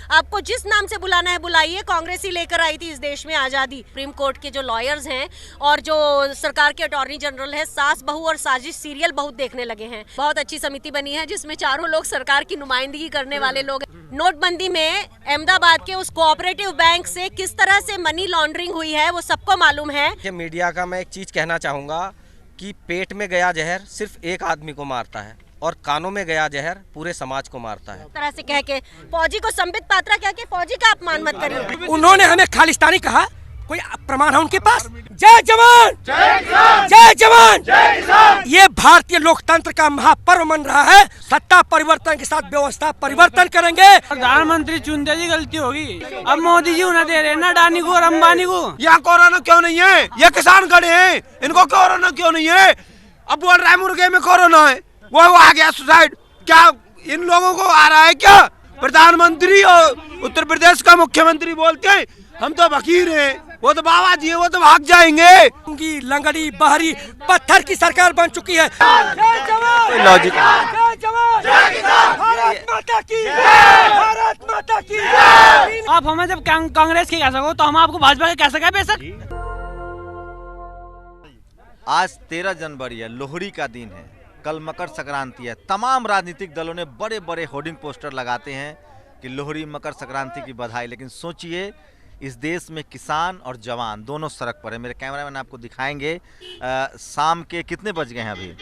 आपको जिस नाम से बुलाना है बुलाइए। कांग्रेस ही लेकर आई थी इस देश में आजादी। सुप्रीम कोर्ट के जो लॉयर्स हैं और जो सरकार के अटॉर्नी जनरल है, सास बहू और साजिश सीरियल बहुत देखने लगे हैं। बहुत अच्छी समिति बनी है जिसमें चारों लोग सरकार की नुमाइंदगी करने वाले लोग। नोटबंदी में अहमदाबाद के उस कोऑपरेटिव बैंक से किस तरह से मनी लॉन्ड्रिंग हुई है वो सबको मालूम है। मीडिया का मैं एक चीज कहना चाहूंगा कि पेट में गया जहर सिर्फ एक आदमी को मारता है और कानों में गया जहर पूरे समाज को मारता है। तरह से कह के फौजी को संबित पात्रा कह के फौजी का अपमान मत करिए। उन्होंने हमें खालिस्तानी कहा, कोई प्रमाण है उनके पास? जय जवान जय किसान, जय जवान जय किसान। ये भारतीय लोकतंत्र का महापर्व मन रहा है। सत्ता परिवर्तन के साथ व्यवस्था परिवर्तन करेंगे। प्रधानमंत्री चुनते जी गलती होगी। अब मोदी जी उन्हें दे रहे हैं ना, अडानी को और अंबानी को। यहाँ कोरोना क्यों नहीं है? ये किसान खड़े हैं, इनको कोरोना क्यों नहीं है? अब बोल रहा है मुर्गे में कोरोना है, वो आ गया सुसाइड। क्या इन लोगों को आ रहा है क्या? प्रधानमंत्री और उत्तर प्रदेश का मुख्यमंत्री बोलते हैं हम तो फकीर हैं, वो तो बाबा जी है, वो तो भाग जाएंगे। उनकी लंगड़ी बहरी पत्थर की सरकार बन चुकी है। लॉजिक आप हमें जब कांग्रेस के कह सको तो हम आपको भाजपा के कह सके बेशक। आज 13 जनवरी है, लोहड़ी का दिन है, कल मकर संक्रांति है। तमाम राजनीतिक दलों ने बड़े बड़े होर्डिंग पोस्टर लगाते हैं कि लोहड़ी मकर संक्रांति की बधाई। लेकिन सोचिए इस देश में किसान और जवान दोनों सड़क पर है। मेरे कैमरामैन आपको दिखाएंगे। शाम के कितने बज गए हैं? अभी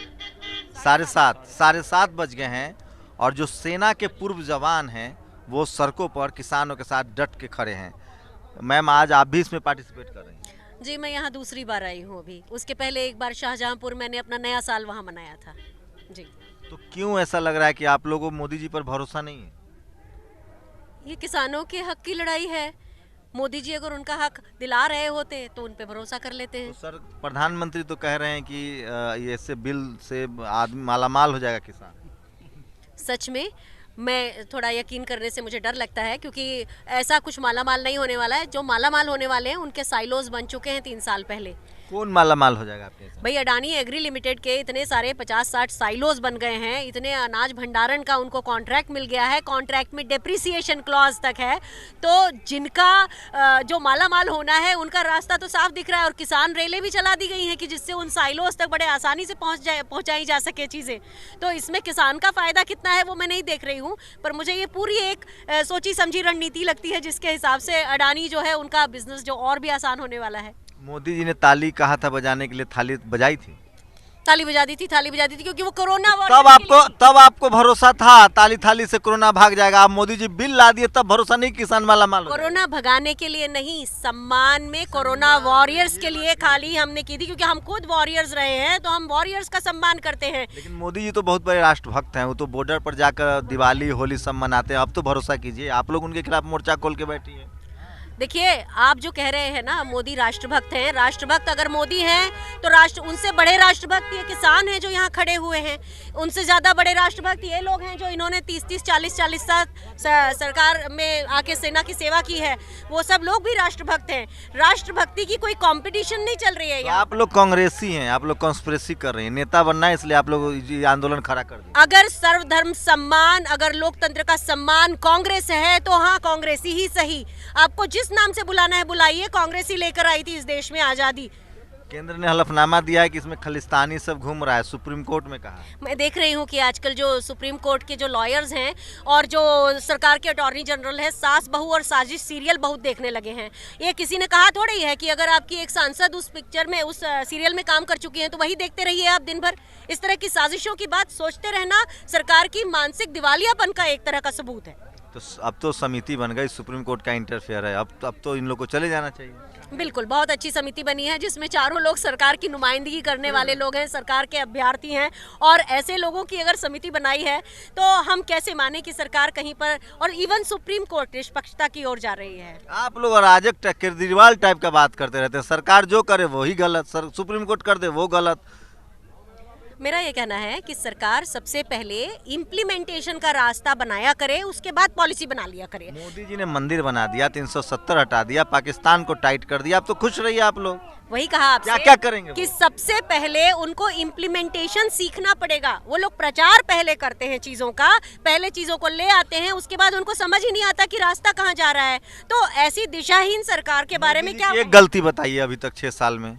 7:30 बज गए हैं और जो सेना के पूर्व जवान हैं वो सड़कों पर किसानों के साथ डट के खड़े हैं। मैम, आज आप भी इसमें पार्टिसिपेट कर रही हैं? जी, मैं यहाँ दूसरी बार आई हूँ। अभी उसके पहले एक बार शाहजहांपुर मैंने अपना नया साल वहाँ मनाया था। जी, तो क्यों ऐसा लग रहा है कि आप लोगों को मोदी जी पर भरोसा नहीं है? ये किसानों के हक की लड़ाई है। मोदी जी अगर उनका हक दिला रहे होते तो उन पे भरोसा कर लेते हैं। तो सर, प्रधानमंत्री तो कह रहे हैं कि ये इससे बिल से आदमी मालामाल हो जाएगा किसान। सच में मैं थोड़ा यकीन करने से मुझे डर लगता है, क्योंकि ऐसा कुछ मालामाल नहीं होने वाला है। जो मालामाल होने वाले हैं उनके साइलोज बन चुके हैं 3 साल पहले। कौन मालामाल हो जाएगा आपके हिसाब? भाई, अडानी एग्री लिमिटेड के इतने सारे 50-60 साइलोज बन गए हैं। इतने अनाज भंडारण का उनको कॉन्ट्रैक्ट मिल गया है। कॉन्ट्रैक्ट में डेप्रिसिएशन क्लॉज तक है। तो जिनका जो मालामाल होना है उनका रास्ता तो साफ दिख रहा है। और किसान रेलें भी चला दी गई हैं कि जिससे उन साइलोज तक बड़े आसानी से पहुंचाई जा सके चीज़ें। तो इसमें किसान का फायदा कितना है वो मैं नहीं देख रही हूँ, पर मुझे ये पूरी एक सोची समझी रणनीति लगती है जिसके हिसाब से अडानी जो है उनका बिजनेस जो और भी आसान होने वाला है। मोदी जी ने ताली कहा था बजाने के लिए, थाली बजाई थी? ताली बजा दी थी क्योंकि वो कोरोना तब आपको भरोसा था थाली से कोरोना भाग जाएगा। आप मोदी जी बिल ला दिए तब भरोसा नहीं किसान मालामाल हो? कोरोना भगाने के लिए नहीं, सम्मान में कोरोना वॉरियर्स के लिए खाली हमने की थी, क्योंकि हम खुद वॉरियर्स रहे हैं तो हम वॉरियर्स का सम्मान करते हैं। लेकिन मोदी जी तो बहुत बड़े राष्ट्रभक्त हैं, वो तो बॉर्डर पर जाकर दिवाली होली सब मनाते हैं। अब तो भरोसा कीजिए, आप लोग उनके खिलाफ मोर्चा खोल के बैठी है। देखिए, आप जो कह रहे हैं ना मोदी राष्ट्रभक्त हैं, राष्ट्रभक्त अगर मोदी हैं तो राष्ट्र उनसे बड़े राष्ट्रभक्त ये किसान हैं जो यहाँ खड़े हुए हैं। उनसे ज़्यादा बड़े राष्ट्रभक्त ये लोग हैं जो इन्होंने 30-30, 40-40 साल सरकार में आके सेना की सेवा की है। वो सब लोग भी राष्ट्रभक्त हैं। राष्ट्रभक्ति की कोई कंपटीशन नहीं चल रही है तो यहाँ। आप लोग कांग्रेसी हैं, आप लोग कॉन्स्पिरेसी कर रहे हैं, नेता बनना है इसलिए आप लोग ये आंदोलन खड़ा कर दिया। अगर सर्वधर्म सम्मान, अगर लोकतंत्र का सम्मान कांग्रेस है तो हाँ, कांग्रेसी ही सही। आपको जिस नाम से बुलाना है बुलाइए। कांग्रेस ही लेकर आई थी इस देश में आजादी। केंद्र ने हलफनामा दिया है कि इसमें खालिस्तानी सब घूम रहा है, सुप्रीम कोर्ट में कहा। मैं देख रही हूँ कि आजकल जो सुप्रीम कोर्ट के जो लॉयर्स हैं और जो सरकार के अटॉर्नी जनरल है, सास बहू और साजिश सीरियल बहुत देखने लगे हैं। ये किसी ने कहा थोड़ी है कि अगर आपकी एक सांसद उस पिक्चर में, उस सीरियल में काम कर चुकी हैं तो वही देखते रहिए आप दिन भर। इस तरह की साजिशों की बात सोचते रहना सरकार की मानसिक दिवालियापन का एक तरह का सबूत है। तो अब तो समिति बन गई, सुप्रीम कोर्ट का इंटरफेयर है, अब तो इन लोग को चले जाना चाहिए। बिल्कुल, बहुत अच्छी समिति बनी है जिसमें चारों लोग सरकार की नुमाइंदगी करने वाले लोग हैं, सरकार के अभ्यर्थी हैं। और ऐसे लोगों की अगर समिति बनाई है तो हम कैसे माने कि सरकार कहीं पर, और इवन सुप्रीम कोर्ट निष्पक्षता की ओर जा रही है। आप लोग अराजक केजरीवाल टाइप का बात करते रहते हैं। सरकार जो करे वो ही गलत, सुप्रीम कोर्ट कर दे वो गलत। मेरा ये कहना है कि सरकार सबसे पहले इम्प्लीमेंटेशन का रास्ता बनाया करे, उसके बाद पॉलिसी बना लिया करे। मोदी जी ने मंदिर बना दिया, 370 हटा दिया, पाकिस्तान को टाइट कर दिया, अब तो खुश रहिए आप लोग। वही कहा आपसे क्या क्या करेंगे कि वो? सबसे पहले उनको इम्प्लीमेंटेशन सीखना पड़ेगा। वो लोग प्रचार पहले करते हैं चीजों का, पहले चीजों को ले आते हैं, उसके बाद उनको समझ ही नहीं आता कि रास्ता कहाँ जा रहा है। तो ऐसी दिशाहीन सरकार के बारे में क्या एक गलती बताइए अभी तक 6 साल में।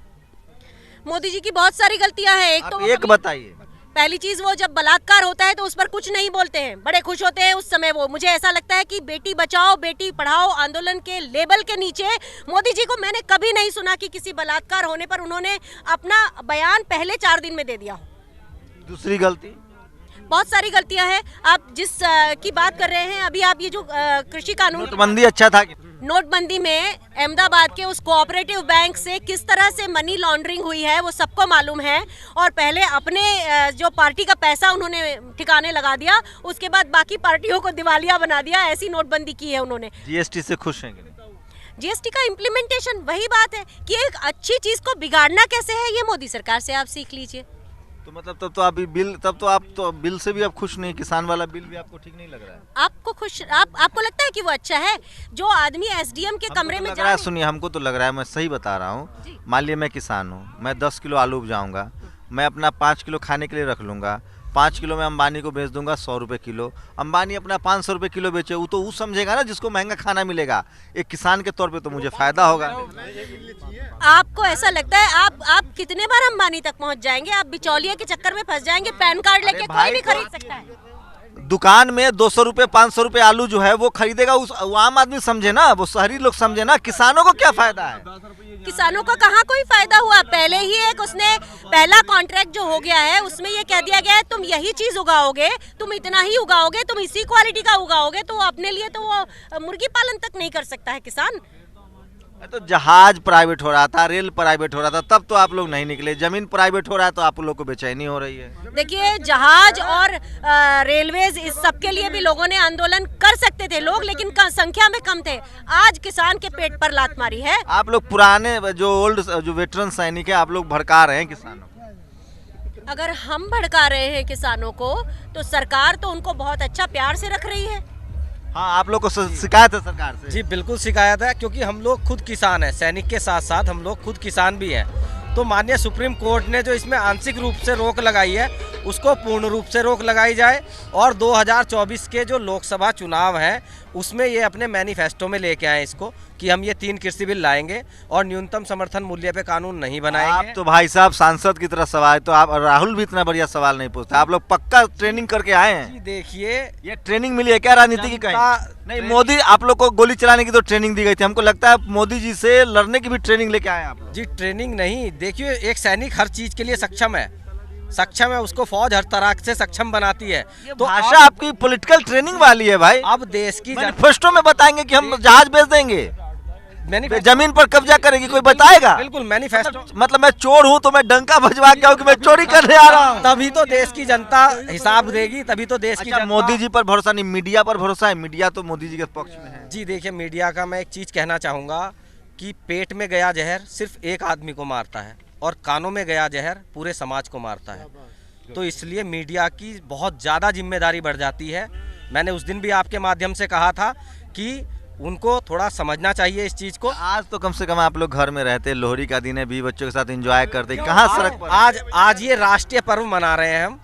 मोदी जी की बहुत सारी गलतियां हैं। एक आप तो एक बताइए। पहली चीज, वो जब बलात्कार होता है तो उस पर कुछ नहीं बोलते हैं, बड़े खुश होते हैं उस समय। वो मुझे ऐसा लगता है कि बेटी बचाओ बेटी पढ़ाओ आंदोलन के लेबल के नीचे मोदी जी को मैंने कभी नहीं सुना कि किसी बलात्कार होने पर उन्होंने अपना बयान पहले 4 दिन में दे दिया हो। दूसरी गलती, बहुत सारी गलतियां हैं। आप जिस की बात कर रहे हैं अभी, आप ये जो कृषि कानून, नोटबंदी अच्छा था। नोटबंदी में अहमदाबाद के उस कोऑपरेटिव बैंक से किस तरह से मनी लॉन्ड्रिंग हुई है वो सबको मालूम है। और पहले अपने जो पार्टी का पैसा उन्होंने ठिकाने लगा दिया, उसके बाद बाकी पार्टियों को दिवालिया बना दिया। ऐसी नोटबंदी की है उन्होंने। जीएसटी से खुश हैं कि नहीं? जीएसटी का इम्प्लीमेंटेशन, वही बात है कि एक अच्छी चीज को बिगाड़ना कैसे है, ये मोदी सरकार से आप सीख लीजिए। तो मतलब तब तो आप बिल से भी आप खुश नहीं, किसान वाला बिल भी आपको ठीक नहीं लग रहा है? आपको लगता है कि वो अच्छा है? जो आदमी एसडीएम के कमरे में लग रहा है, सुनिए, हमको तो लग रहा है, मैं सही बता रहा हूँ। मान लिया मैं किसान हूँ, मैं 10 किलो आलू उपजाऊंगा, मैं अपना 5 किलो खाने के लिए रख लूंगा, 5 किलो मैं अंबानी को बेच दूंगा 100 रुपये किलो। अंबानी अपना 500 रुपये किलो बेचे, वो तो वो समझेगा ना जिसको महंगा खाना मिलेगा। एक किसान के तौर पे तो मुझे फायदा होगा। आपको ऐसा लगता है आप कितने बार अंबानी तक पहुंच जाएंगे? आप बिचौलिए के चक्कर में फंस जाएंगे। पैन कार्ड लेके कोई भी खरीद सकता है। दुकान में 200 रुपये 500 रुपये आलू जो है वो खरीदेगा, वो आम आदमी समझे ना, वो शहरी लोग समझे ना। किसानों को क्या फायदा है? किसानों को कहाँ कोई फायदा हुआ? पहले ही एक उसने पहला कॉन्ट्रैक्ट जो हो गया है उसमें ये कह दिया गया है तुम यही चीज उगाओगे, तुम इतना ही उगाओगे, तुम इसी क्वालिटी का उगाओगे। तो अपने लिए तो वो मुर्गी पालन तक नहीं कर सकता है किसान। तो जहाज प्राइवेट हो रहा था, रेल प्राइवेट हो रहा था, तब तो आप लोग नहीं निकले। जमीन प्राइवेट हो रहा है तो आप लोग को बेचैनी हो रही है। देखिए, जहाज और रेलवेज, इस सब के लिए भी लोगों ने आंदोलन कर सकते थे लोग, लेकिन संख्या में कम थे। आज किसान के पेट पर लात मारी है। आप लोग पुराने जो वेटरन सैनिक है, आप लोग भड़का रहे हैं किसानों को। अगर हम भड़का रहे हैं किसानों को तो सरकार तो उनको बहुत अच्छा प्यार से रख रही है। हाँ, आप लोग को शिकायत है सरकार से? जी बिल्कुल शिकायत है, क्योंकि हम लोग खुद किसान हैं। सैनिक के साथ साथ हम लोग खुद किसान भी हैं। तो माननीय सुप्रीम कोर्ट ने जो इसमें आंशिक रूप से रोक लगाई है, उसको पूर्ण रूप से रोक लगाई जाए। और 2024 के जो लोकसभा चुनाव हैं उसमें ये अपने मैनिफेस्टो में लेके आए इसको कि हम ये 3 कृषि बिल लाएंगे और न्यूनतम समर्थन मूल्य पे कानून नहीं बनाएंगे। आप तो भाई साहब सांसद की तरह सवाल, तो आप राहुल भी इतना बढ़िया सवाल नहीं पूछता। आप लोग पक्का ट्रेनिंग करके आए हैं? देखिए, ये ट्रेनिंग मिली है क्या राजनीति की? कहीं नहीं। मोदी, आप लोग को गोली चलाने की तो ट्रेनिंग दी गई थी। हमको लगता है मोदी जी से लड़ने की भी ट्रेनिंग लेके आए आप लोग। जी ट्रेनिंग नहीं, देखिए एक सैनिक हर चीज के लिए सक्षम है, उसको फौज हर तरह से सक्षम बनाती है। तो भाषा आपकी पॉलिटिकल ट्रेनिंग वाली है भाई। अब देश की मैनिफेस्टो में बताएंगे कि हम जहाज बेच देंगे, जमीन पर कब्जा करेंगे, कोई बताएगा? बिल्कुल मैनिफेस्टो। मतलब मैं चोर हूँ तो मैं डंका भजवा के आऊँ कि मैं चोरी करने आ रहा हूँ? तभी तो देश की जनता हिसाब देगी, तभी तो देश की जनता। मोदी जी पर भरोसा नहीं, मीडिया पर भरोसा है? मीडिया तो मोदी जी के पक्ष में है। जी देखिए, मीडिया का मैं एक चीज कहना चाहूंगा कि पेट में गया जहर सिर्फ एक आदमी को मारता है और कानों में गया जहर पूरे समाज को मारता है। तो इसलिए मीडिया की बहुत ज़्यादा जिम्मेदारी बढ़ जाती है। मैंने उस दिन भी आपके माध्यम से कहा था कि उनको थोड़ा समझना चाहिए इस चीज़ को। आज तो कम से कम आप लोग घर में रहते, लोहड़ी का दिन है, 20 बच्चों के साथ एंजॉय करते, कहाँ सड़क पर? आज ये राष्ट्रीय पर्व मना रहे हैं हम।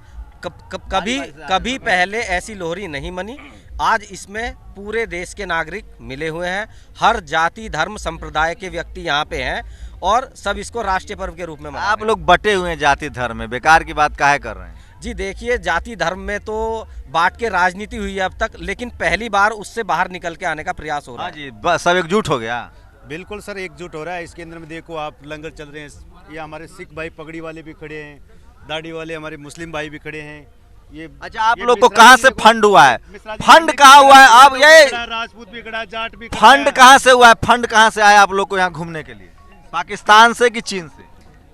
कभी पहले ऐसी लोहड़ी नहीं मनी। आज इसमें पूरे देश के नागरिक मिले हुए हैं, हर जाति धर्म संप्रदाय के व्यक्ति यहाँ पे हैं और सब इसको राष्ट्रीय पर्व के रूप में मना रहे हैं। आप लोग बटे हुए हैं जाति धर्म में, बेकार की बात काहे कर रहे हैं? जी देखिए, जाति धर्म में तो बांट के राजनीति हुई है अब तक, लेकिन पहली बार उससे बाहर निकल के आने का प्रयास हो रहा है। जी, सब एकजुट हो गया। बिल्कुल सर, एकजुट हो रहा है। इसके अंदर में देखो आप, लंगर चल रहे हैं, ये हमारे सिख भाई पगड़ी वाले भी खड़े हैं, दाढ़ी वाले हमारे मुस्लिम भाई भी खड़े हैं। ये अच्छा, आप लोग को कहाँ से फंड हुआ है? फंड कहाँ हुआ है? आप ये राजपूत भी खड़ा, जाट भी, फंड कहाँ से हुआ है? फंड कहाँ से आया आप लोग को यहाँ घूमने के लिए? पाकिस्तान से कि चीन से?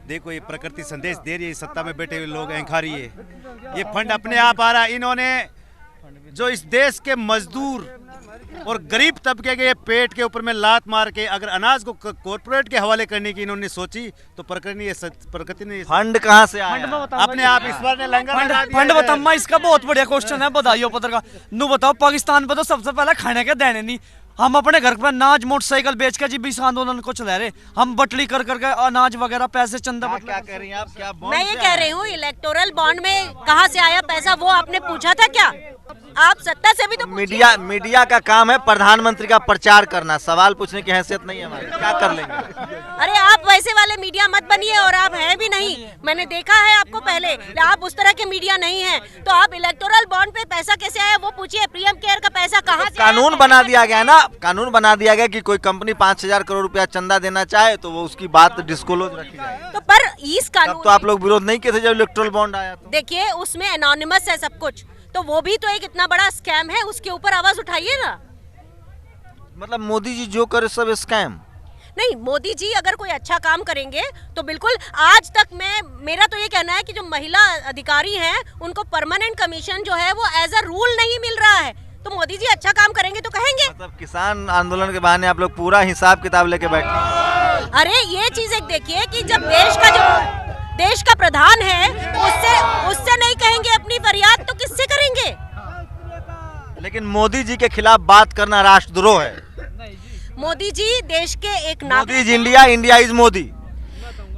देखो, ये प्रकृति संदेश दे रही है, सत्ता में बैठे हुए लोग अहंकारी है। ये फंड अपने आप आ रहा है। इन्होंने जो इस देश के मजदूर और गरीब तबके के पेट के ऊपर में लात मार के अगर अनाज को कॉर्पोरेट के हवाले करने की इन्होंने सोची तो प्रकृति ने फंड कहाँ से आया? अपने आप ईश्वर ने लंगर लगा दिया फंड है। बताओ, मैं इसका बहुत बढ़िया क्वेश्चन है, बधाइयो पत्र का। नू बताओ, पाकिस्तान पे तो सबसे पहले खाने के देने नहीं, हम अपने घर पर अनाज मोटरसाइकिल बेच के जी इस आंदोलन को चला रहे, हम बटली कर करके अनाज वगैरह पैसे चंदा। क्या कह रही हैं आप? क्या मैं ये कह रही हूँ इलेक्टोरल बॉन्ड में कहाँ से आया पैसा, वो आपने पूछा था क्या? आप सत्ता से भी तो पूछिए। मीडिया का काम है प्रधानमंत्री का प्रचार करना, सवाल पूछने की हैसियत नहीं है हमारी, क्या कर लेंगे? अरे आप वैसे वाले मीडिया मत बनिए, और आप हैं भी नहीं, मैंने देखा है आपको पहले, आप उस तरह के मीडिया नहीं हैं। तो आप इलेक्टोरल बॉन्ड पे पैसा कैसे आया वो पूछिए, पीएम केयर का पैसा कहाँ से आया? कानून बना दिया गया ना, कानून बना दिया गया कि कोई कंपनी 5,000 करोड़ रुपया चंदा देना चाहे तो वो उसकी बात डिस्क्लोज रखी जाए। तो पर इस तब कानून तो आप लोग विरोध नहीं किए थे जब इलेक्ट्रल बॉन्ड आया तो। देखिए उसमें एनोनिमस है सब कुछ, तो वो भी तो एक इतना बड़ा स्कैम है, उसके ऊपर आवाज उठाइए ना। मतलब मोदी जी जो करे सब स्कैम? नहीं, मोदी जी अगर कोई अच्छा काम करेंगे तो बिल्कुल। आज तक मेरा तो ये कहना है कि जो महिला अधिकारी हैं उनको परमानेंट कमीशन जो है वो एज अ रूल नहीं मिल रहा है, तो मोदी जी अच्छा काम करेंगे तो कहेंगे। मतलब किसान आंदोलन के बहाने आप लोग पूरा हिसाब किताब लेके बैठे। अरे ये चीज एक देखिए कि जब देश का प्रधान है उससे नहीं कहेंगे अपनी फरियाद तो किससे करेंगे? लेकिन मोदी जी के खिलाफ बात करना राष्ट्रद्रोह है। मोदी जी देश के एक मोदी नागरिक, is India, India is Modi.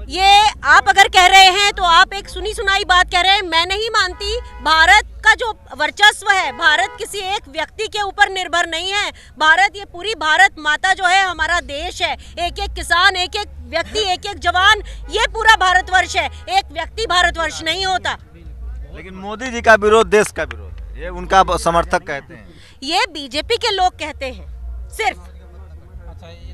ये आप अगर कह रहे हैं तो आप एक सुनी सुनाई बात कह रहे हैं। मैं नहीं मानती, भारत का जो वर्चस्व है, भारत किसी एक व्यक्ति के ऊपर निर्भर नहीं है। भारत, ये पूरी भारत माता जो है हमारा देश है। एक एक किसान, एक एक व्यक्ति, एक एक जवान, ये पूरा भारतवर्ष है, एक व्यक्ति भारतवर्ष नहीं होता। लेकिन मोदी जी का विरोध देश का विरोध है, ये उनका समर्थक कहते हैं। ये बीजेपी के लोग कहते हैं सिर्फ।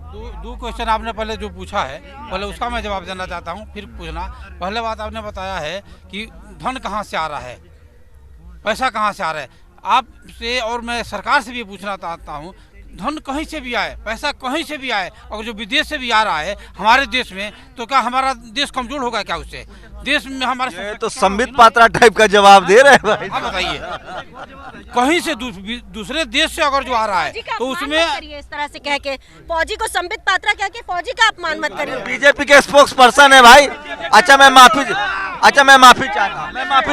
दो क्वेश्चन आपने पहले जो पूछा है, पहले उसका मैं जवाब देना चाहता हूँ, फिर पूछना। पहले बात आपने बताया है कि धन कहाँ से आ रहा है, पैसा कहाँ से आ रहा है। आपसे और मैं सरकार से भी पूछना चाहता हूँ, धन कहीं से भी आए, पैसा कहीं से भी आए, और जो विदेश से भी आ रहा है हमारे देश में, तो क्या हमारा देश कमजोर होगा क्या उससे? देश में हमारे ये तो संबित पात्रा टाइप का जवाब दे रहे हैं भाई। हाँ बताइए, कहीं से दूसरे देश से अगर जो आ रहा है तो उसमें इस तरह से कह के फौजी को संबित पात्रा कह के फौजी का अपमान मत करिए। बीजेपी के स्पोक्स पर्सन है भाई। अच्छा मैं माफी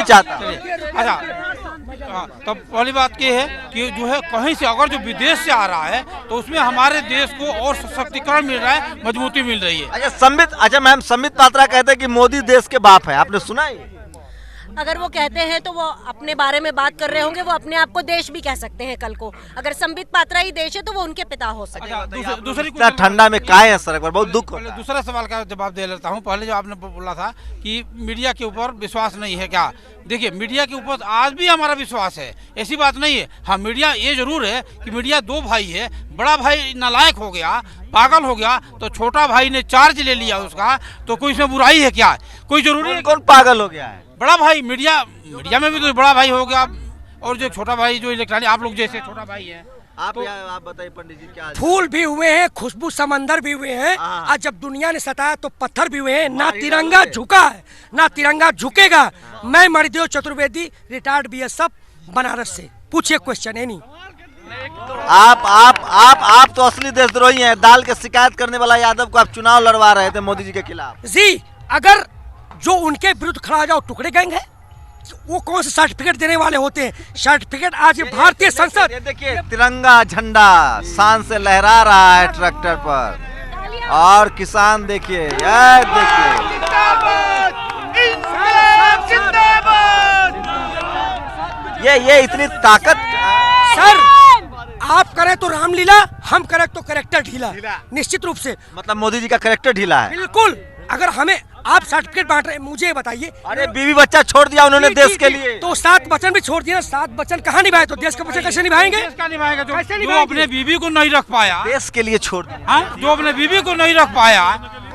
चाहता हूँ। अच्छा, तब पहली बात ये है कि जो है कहीं से अगर जो विदेश से आ रहा है तो उसमें हमारे देश को और सशक्तिकरण मिल रहा है, मजबूती मिल रही है। अच्छा मैम, संबित पात्रा कहते हैं कि मोदी देश के बाप है, आपने सुना है? अगर वो कहते हैं तो वो अपने बारे में बात कर रहे होंगे, वो अपने आप को देश भी कह सकते हैं कल को। अगर संबित पात्रा ही देश है तो वो उनके पिता हो सकते हैं। दूसरी ठंडा में काहे हैं सड़क पर, बहुत दुख होता है। दूसरा सवाल का जवाब दे लेता हूँ। पहले जो आपने बोला था कि मीडिया के ऊपर विश्वास नहीं है क्या, देखिए मीडिया के ऊपर आज भी हमारा विश्वास है, ऐसी बात नहीं है। हाँ, मीडिया ये जरूर है कि मीडिया दो भाई है, बड़ा भाई नालायक हो गया, पागल हो गया, तो छोटा भाई ने चार्ज ले लिया उसका, तो कोई इसमें बुराई है क्या? कोई जरूरी है? कौन पागल हो गया है? बड़ा भाई मीडिया में भी तो बड़ा भाई हो गया, और जो छोटा भाई जो इलेक्ट्रॉनिक, आप लोग जैसे छोटा भाई है। आप बताइए पंडित जी, क्या फूल भी हुए हैं, खुशबू समंदर भी हुए हैं, और जब दुनिया ने सताया तो पत्थर भी हुए हैं। ना तिरंगा झुका है, ना तिरंगा झुकेगा। मैं मणिदेव चतुर्वेदी, रिटायर्ड बीएसएफ, बनारस से। पूछिए क्वेश्चन है नहीं। आप तो असली देशद्रोही हैं। दाल के शिकायत करने वाला यादव को आप चुनाव लड़वा रहे थे मोदी जी के खिलाफ। जी, अगर जो उनके विरुद्ध खड़ा जाओ टुकड़े गैंग है, वो कौन से सर्टिफिकेट देने वाले होते हैं? सर्टिफिकेट आज भारतीय संसद, ये देखिए तिरंगा झंडा शान से लहरा रहा है ट्रैक्टर पर, और किसान देखिए, यार देखिए, ये इतनी ताकत। सर आप करें तो रामलीला, हम करें तो करेक्टर ढीला। निश्चित रूप से मतलब मोदी जी का करेक्टर ढीला है। बिल्कुल। अगर हमें आप सर्टिफिकेट बांट रहे, मुझे बताइए। अरे बीवी बच्चा छोड़ दिया उन्होंने देश के लिए, तो 7 वचन भी छोड़ दिया। 7 वचन कहाँ निभाए, तो देश के वचन कैसे निभाएंगे? जो अपने बीवी को नहीं रख पाया, देश के लिए छोड़ दिया। हाँ, जो अपने बीवी को नहीं रख पाया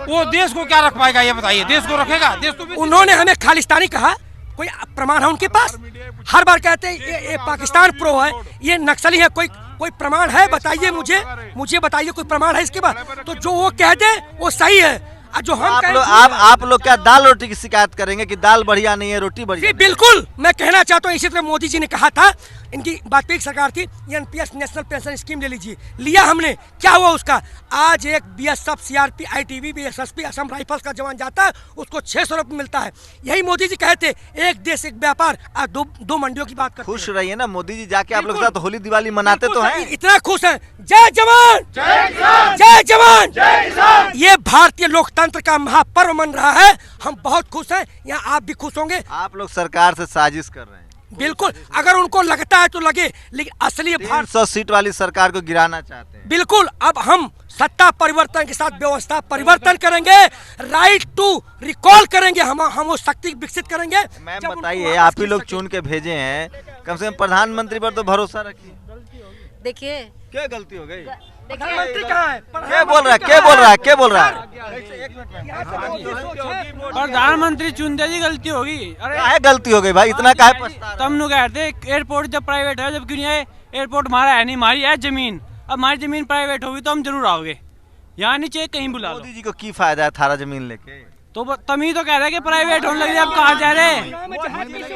वो देश को क्या रख पाएगा? ये बताइए, देश को रखेगा? देश को उन्होंने हमें खालिस्तानी कहा, कोई प्रमाण है उनके पास? हर बार कहते हैं ये पाकिस्तान प्रो है, ये नक्सली है, कोई प्रमाण है? बताइए मुझे बताइए, कोई प्रमाण है इसके पास? तो जो वो कह दे वो सही है। जो हम आप कहें लोग आप लोग क्या दाल रोटी की शिकायत करेंगे कि दाल बढ़िया नहीं है, रोटी बढ़िया जी बिल्कुल, मैं कहना चाहता हूँ इसी तरह मोदी जी ने कहा था, इनकी वाजपेयी सरकार थी, एनपीएस नेशनल पेंशन स्कीम ले लीजिए, लिया हमने, क्या हुआ उसका? आज एक BSF, CRP, ITB, BSSP, Assam Rifles का जवान जाता है, उसको 600 रुपये मिलता है। यही मोदी जी कहते एक देश एक व्यापार, दो मंडियों की बात करते हैं। खुश रहिए ना मोदी जी, जाके आप लोग के साथ होली दिवाली मनाते तो हैं। इतना खुश हैं। जय जवान जय जवान। ये भारतीय लोकतंत्र का महापर्व मन रहा है, हम बहुत खुश हैं। यहाँ आप भी खुश होंगे। आप लोग सरकार से साजिश कर रहे हैं, बिल्कुल, अगर उनको लगता है तो लगे, लेकिन असली 300 सीट वाली सरकार को गिराना चाहते हैं। बिल्कुल, अब हम सत्ता परिवर्तन के साथ व्यवस्था परिवर्तन करेंगे, राइट टू रिकॉल करेंगे, हम वो शक्ति विकसित करेंगे। मैम बताइए, आप ही लोग चुन के भेजे हैं, कम से कम प्रधानमंत्री पर तो भरोसा रखिए। देखिए क्या गलती हो गई? प्रधानमंत्री कहाँ है? क्या बोल रहा है, क्या बोल रहा है, क्या बोल रहा है? प्रधानमंत्री चुनते जी गलती होगी। अरे काहे गलती हो गई भाई, इतना काहे पछता रहे? तम नु कहते एयरपोर्ट जब प्राइवेट है, जब क्यों नहीं है? एयरपोर्ट हमारा है नहीं, हमारी है जमीन। अब हमारी जमीन प्राइवेट होगी तो हम जरूर आओगे, यहाँ नहीं चाहिए कहीं बुला लो। मोदी जी को की फायदा है थारा जमीन लेके? तो तम ही तो कह रहे कि प्राइवेट होने लगी, अब कहाँ जा रहे?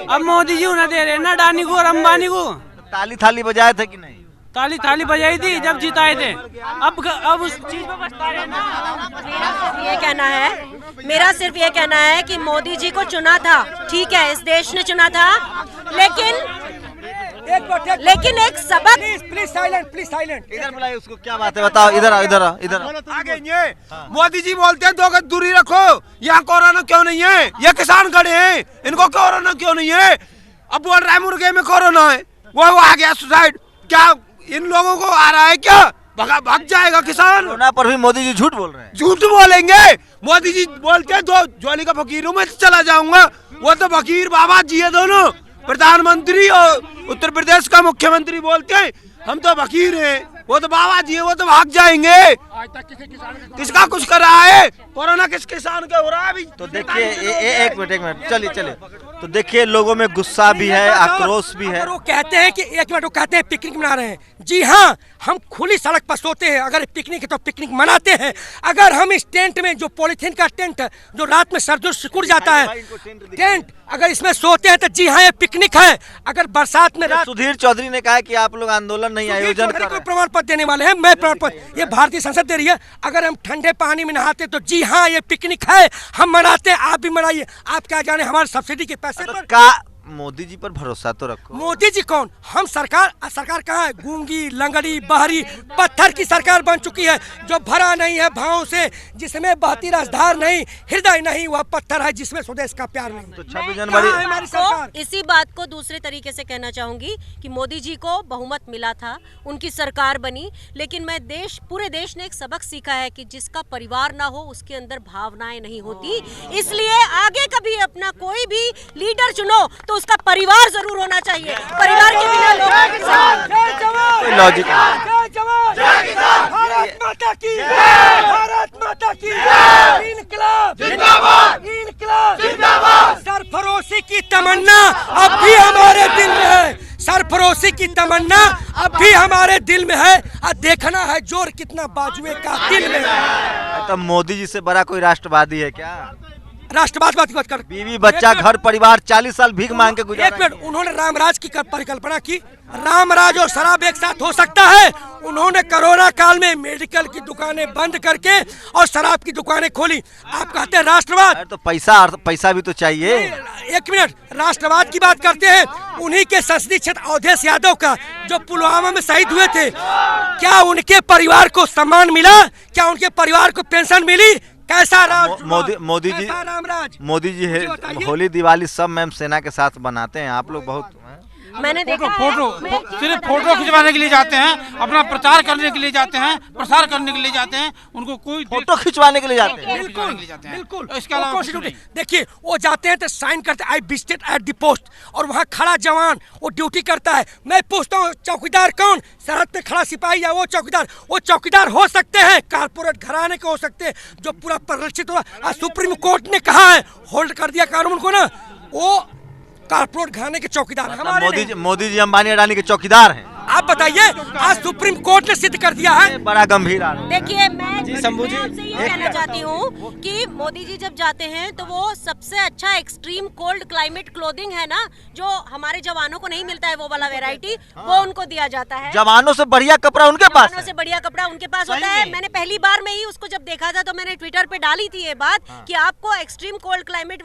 अब मोदी जी उन्हें दे रहे ना, अडानी को और अंबानी को। ताली थाली बजाए थे कि नहीं? ताली थाली बजाई थी जब जिताए थे, अब उस चीज पे पछता रहे ना। मेरा सिर्फ ये कहना है कि मोदी जी को चुना था, ठीक है, इस देश ने चुना था, लेकिन एक सबक। Please silent. इधर बुलाइए उसको, क्या बात है बताओ, इधर आओ, इधर आओ, इधर आओ। आगे ये मोदी जी बोलते हैं 2 गज दूरी रखो, यहाँ कोरोना क्यों नहीं है? ये किसान खड़े हैं, इनको कोरोना क्यों नहीं है? अब बोल रहा है मुर्गे में कोरोना है, वो आ गया सुसाइड। क्या इन लोगों को आ रहा है क्या? भाग जाएगा किसान। कोरोना पर भी मोदी जी झूठ बोल रहे हैं। झूठ बोलेंगे? मोदी जी बोलते हैं 2 ज्वाली का फकीर हूँ मैं, चला जाऊंगा। वो तो फकीर बाबा जी है दोनों, प्रधानमंत्री और उत्तर प्रदेश का मुख्यमंत्री बोलते हैं हम तो फकीर हैं, वो तो बाबा जी है, वो तो भाग जाएंगे। किसका कुछ कर रहा है? कोरोना किस किसान का हो रहा है अभी? तो देखिए एक मिनट चलिए। तो देखिए लोगों में गुस्सा भी है, आक्रोश भी है। वो कहते हैं कि एक मिनट, वो कहते हैं पिकनिक मना रहे हैं। जी हाँ, हम खुली सड़क पर सोते हैं, अगर पिकनिक है तो पिकनिक मनाते हैं। अगर हम इस टेंट में, जो पॉलीथीन का टेंट जो रात में सर्दियों सिकुड़ जाता है, टेंट अगर इसमें सोते हैं तो जी हाँ ये पिकनिक है। अगर बरसात में सुधीर चौधरी ने कहा कि आप लोग आंदोलन नहीं आयोजन कर रहे हैं। प्रमाण पत्र देने वाले हैं, मैं प्रमाण पत्र, ये भारतीय संसद दे रही है। अगर हम ठंडे पानी में नहाते तो जी हाँ ये पिकनिक है, हम मनाते हैं, आप भी मनाइए। आप क्या जाने हमारे सब्सिडी के पैसे पर। का मोदी जी पर भरोसा तो रखो। मोदी जी कौन? हम सरकार कहाँ है? गूंगी, लंगड़ी, बहरी, पत्थर की सरकार बन चुकी है, जो भरा नहीं है भावों से, जिसमें बहती रसधार नहीं, हृदय नहीं, वह पत्थर है जिसमें स्वदेश का प्यार नहीं। तो 26 जनवरी हमारी सरकार। इसी बात को दूसरे तरीके से कहना चाहूंगी कि मोदी जी को बहुमत मिला था, उनकी सरकार बनी, लेकिन पूरे देश ने एक सबक सीखा है कि जिसका परिवार ना हो उसके अंदर भावनाएं नहीं होती। इसलिए आगे कभी अपना कोई भी लीडर चुनो तो उसका परिवार जरूर होना चाहिए। परिवार के बिना लोग लॉजिक भारत माता की, इनकलाब। सरफरोशी की तमन्ना अब भी हमारे दिल में है, सरफरोशी की तमन्ना अब भी हमारे दिल में है। और देखना है जोर कितना बाजुए का दिल में है। तो मोदी जी से बड़ा कोई राष्ट्रवादी है क्या? राष्ट्रवाद बात कर, बीवी बच्चा घर परिवार 40 साल भीख मांग के गुजारा। एक मिनट, उन्होंने रामराज की परिकल्पना की। रामराज और शराब एक साथ हो सकता है? उन्होंने कोरोना काल में मेडिकल की दुकानें बंद करके और शराब की दुकानें खोली। आप कहते हैं राष्ट्रवाद? तो पैसा भी तो चाहिए। एक मिनट, राष्ट्रवाद की बात करते हैं, उन्हीं के संसदीय क्षेत्र अवधेश यादव का, जो पुलवामा में शहीद हुए थे, क्या उनके परिवार को सम्मान मिला? क्या उनके परिवार को पेंशन मिली? कैसा मोदी जी होली दिवाली सब मैम सेना के साथ बनाते हैं। आप लोग बहुत मैंने देखा सिर्फ फोटो खिंचवाने के लिए जाते हैं, अपना प्रचार करने के लिए जाते हैं, प्रसार करने के लिए जाते हैं, उनको कोई फोटो खिंचवाने के लिए जाते हैं। बिल्कुल। देखिए वो जाते हैं तो साइन करते हैं, I visited at the post, और वहाँ खड़ा जवान वो ड्यूटी करता है। मैं पूछता हूँ चौकीदार कौन? सरहद पे खड़ा सिपाही या वो चौकीदार? वो चौकीदार हो सकते हैं, कारपोरेट घराने के हो सकते हैं, जो पूरा परिलक्षित हुआ। सुप्रीम कोर्ट ने कहा है, होल्ड कर दिया कानून को ना, वो कारपोरेट घराने के चौकीदार। मोदी जी अंबानी अडानी के चौकीदार हैं। आप बताइए, आज सुप्रीम कोर्ट ने सिद्ध कर दिया है। बड़ा गंभीर आरोप। देखिए मैं जी, शंभू जी, आपसे ये कहना चाहती हूँ कि मोदी जी जब जाते हैं तो वो सबसे अच्छा एक्सट्रीम कोल्ड क्लाइमेट क्लोथिंग है ना, जो हमारे जवानों को नहीं मिलता है, वो वाला वैरायटी वो उनको दिया जाता है। जवानों से बढ़िया कपड़ा उनके पास जवानों से बढ़िया कपड़ा उनके पास होता है। मैंने पहली बार में ही उसको जब देखा था तो मैंने ट्विटर पे डाली थी ये बात कि आपको extreme cold climate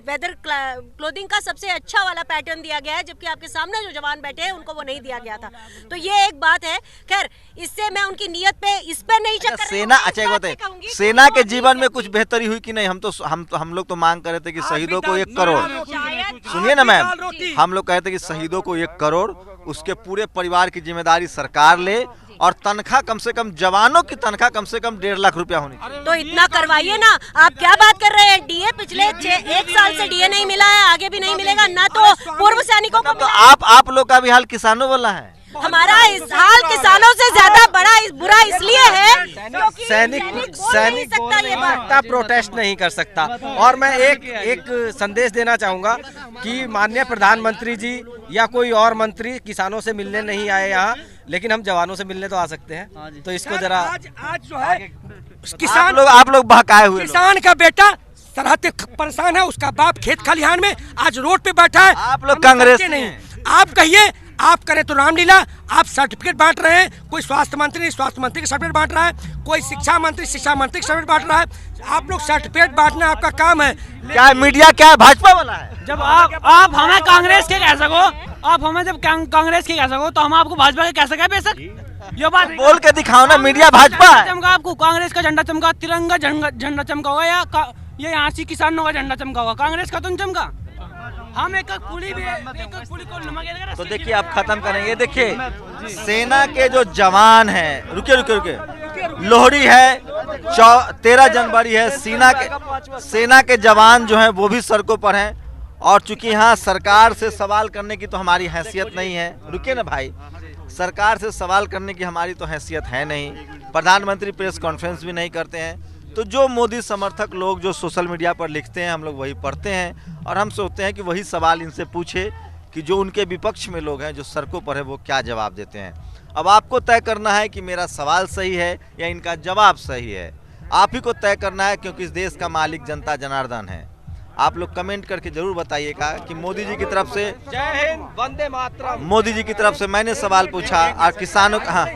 weather clothing का सबसे अच्छा वाला पैटर्न दिया गया है, जबकि आपके सामने जो जवान बैठे हैं उनको वो नहीं दिया गया था। तो ये एक बात है। खैर, इससे मैं उनकी नियत पे इस पे नहीं चक्कर सेना, अच्छा एक बात है, सेना के जीवन में कुछ बेहतरी हुई कि नहीं? हम लोग तो मांग कर रहे थे कि शहीदों को 1 करोड़, सुनिए ना मैम, हम लोग कहते कि शहीदों को 1 करोड़, उसके पूरे परिवार की जिम्मेदारी सरकार ले, और तनख्वाह कम से कम, जवानों की तनख्वाह कम से कम 1.5 लाख रुपया होनी चाहिए। तो इतना करवाइए ना। आप क्या बात कर रहे हैं? डीए पिछले 1 साल से डीए नहीं मिला है, आगे भी नहीं मिलेगा ना, तो पूर्व सैनिकों को तो आप लोग का भी हाल किसानों वाला है। हमारा इस हाल किसानों से ज्यादा बुरा इसलिए है क्योंकि सैनिक बोल नहीं सकता, प्रोटेस्ट नहीं कर सकता। और मैं एक संदेश देना चाहूँगा कि माननीय प्रधानमंत्री जी या कोई और मंत्री किसानों से मिलने नहीं आए यहाँ, लेकिन हम जवानों से मिलने तो आ सकते हैं। तो इसको जरा आज जो है किसान, आप लोग बहकाए हुए, किसान का बेटा सरहद पे परेशान है, उसका बाप खेत खलिहान में आज रोड पे बैठा है। आप लोग कांग्रेस नहीं, आप कहिए, आप करें तो रामलीला। आप सर्टिफिकेट बांट रहे हैं, कोई स्वास्थ्य मंत्री का सर्टिफिकेट बांट रहा है, कोई शिक्षा मंत्री का सर्टिफिकेट बांट रहा है। आप लोग सर्टिफिकेट बांटना आपका काम है। क्या मीडिया क्या है? भाजपा वाला है। जब आप हमें कांग्रेस के कह सको, आप हमें जब कांग्रेस के कह सको, तो हम आपको भाजपा के कह सके बेशक। ये बात बोल के दिखाओ ना, मीडिया भाजपा है। चमका, आपको कांग्रेस का झंडा चमका, तिरंगा झंडा चमका होगा, या ये यहाँ से किसानों का झंडा चमका होगा, कांग्रेस का तो नहीं चमका। हम एक पुली को नमक। तो देखिए, आप खत्म करेंगे। देखिए, सेना के जो जवान हैं, रुके, लोहड़ी है, 13 जनवरी है, सेना के जवान जो हैं वो भी सड़कों पर हैं। और चूंकि यहाँ सरकार से सवाल करने की तो हमारी हैसियत नहीं है, रुके ना भाई, सरकार से सवाल करने की हमारी तो हैसियत है नहीं, प्रधानमंत्री प्रेस कॉन्फ्रेंस भी नहीं करते हैं। तो जो मोदी समर्थक लोग जो सोशल मीडिया पर लिखते हैं, हम लोग वही पढ़ते हैं, और हम सोचते हैं कि वही सवाल इनसे पूछे कि जो उनके विपक्ष में लोग हैं, जो सड़कों पर है, वो क्या जवाब देते हैं। अब आपको तय करना है कि मेरा सवाल सही है या इनका जवाब सही है, आप ही को तय करना है, क्योंकि इस देश का मालिक जनता जनार्दन है। आप लोग कमेंट करके जरूर बताइएगा कि मोदी जी की तरफ से, जय हिंद, वंदे मातरम, मोदी जी की तरफ से मैंने सवाल पूछा और किसानों का, हाँ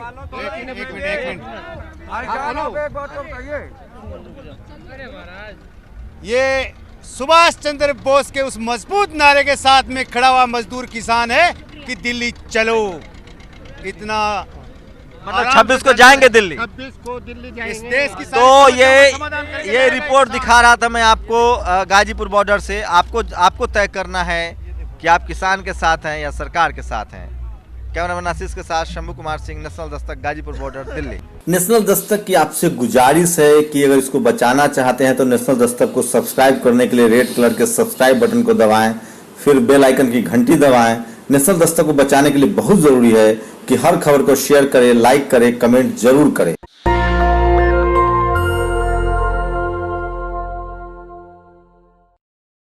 ये सुभाष चंद्र बोस के उस मजबूत नारे के साथ में खड़ा हुआ मजदूर किसान है कि दिल्ली चलो। इतना मतलब 26 को जाएंगे दिल्ली, 26 को दिल्ली जाएंगे। इस देश की तो ये रिपोर्ट दिखा रहा था मैं आपको गाजीपुर बॉर्डर से। आपको तय करना है कि आप किसान के साथ हैं या सरकार के साथ हैं। कैमरामैन आशीष के साथ Shambhu Kumar Singh, national Dastak, Ghazipur border, Delhi. National Dastak की आपसे गुजारिश है कि अगर इसको बचाना चाहते हैं तो नेशनल दस्तक को सब्सक्राइब करने के लिए रेड कलर के सब्सक्राइब बटन को दबाएं, फिर बेल आइकन की घंटी दबाएं। नेशनल दस्तक को बचाने के लिए बहुत जरूरी है कि हर खबर को शेयर करें, लाइक करें, कमेंट जरूर करें।